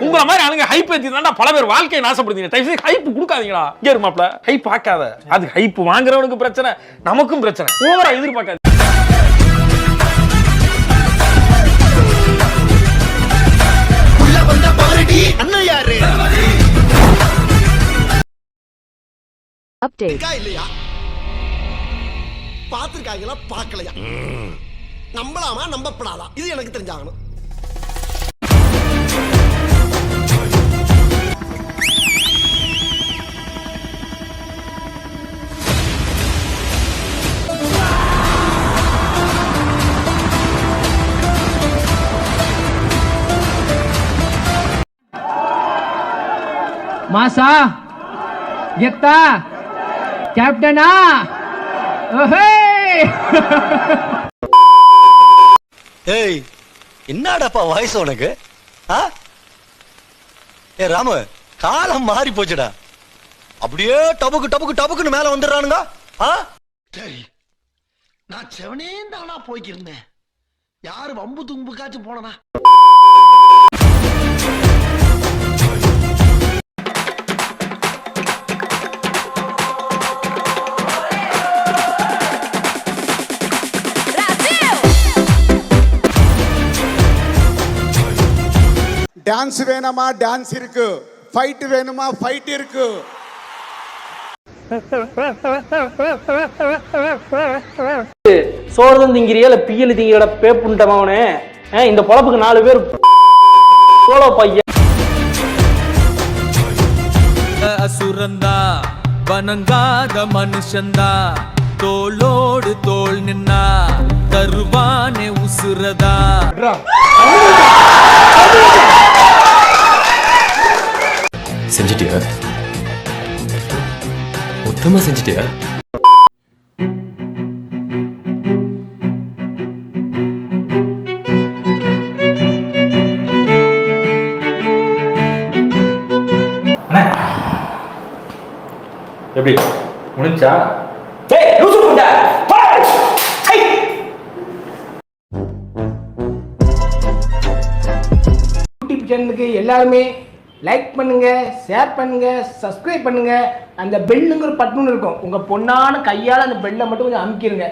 உங்கள மாதிரி ஆளுங்க ஹைப் ஏத்தினா பல பேர் வாழ்க்கையை நாசப்படுத்தீங்க. தயவு செய்து ஹைப் கொடுக்காதீங்களா. இங்க இருமாப்ல ஹைப் ஆக்காத. அது ஹைப் வாங்குறவனுக்கு பிரச்சனை, நமக்கும் பிரச்சனை. ஓவரா எதிர்பார்க்காத. உள்ள வந்த பாரடி அண்ணன் யாரு? அப்டேட் இல்லையா? பாத்துருக்காங்களா பார்க்கலையா? நம்பலாமா நம்பப்படாதா? இது எனக்கு தெரிஞ்சாகணும். மாசா கெத்தா கேப்டனா ஏய் என்னடாப்பா வாய்ஸ் உனக்கு? ஏ ராமு, காலம் மாறி போச்சுடா. அப்படியே டபுக்கு டபுக்கு டபுக்குன்னு மேல வந்துடுறானுங்க. சரி, நான் செவனே தானா போய்க்கிருந்தேன். யாரு வம்பு தும்புக்காச்சும் போனனா? டான்ஸ் வேணுமா டான்ஸ் இருக்கு, ஃபைட் வேணுமா ஃபைட் இருக்கு. சோழன் திங்கிறியா இல்ல பியல் திங்கிற பேப்புண்டமாவனே. இந்த பொழப்புக்கு 4 பேர் சோழ பையன். அசுரந்தா வணங்காத மனுஷந்தா, தோளோடு தோள் நின்னா தருவானே உசுரதா. செஞ்சிட்டியா? மொத்தமா செஞ்சிட்டியா? எப்படி முடிஞ்சா? யூடியூப் சேனலுக்கு எல்லாருமே லைக் பண்ணுங்க, ஷேர் பண்ணுங்க, சப்ஸ்கிரைப் பண்ணுங்க. அந்த பெல்லுங்கிற பட்டன் இருக்கும், உங்க பொண்ணான கையால அந்த பெல்லை மட்டும் கொஞ்சம் அமுக்கிடுங்க.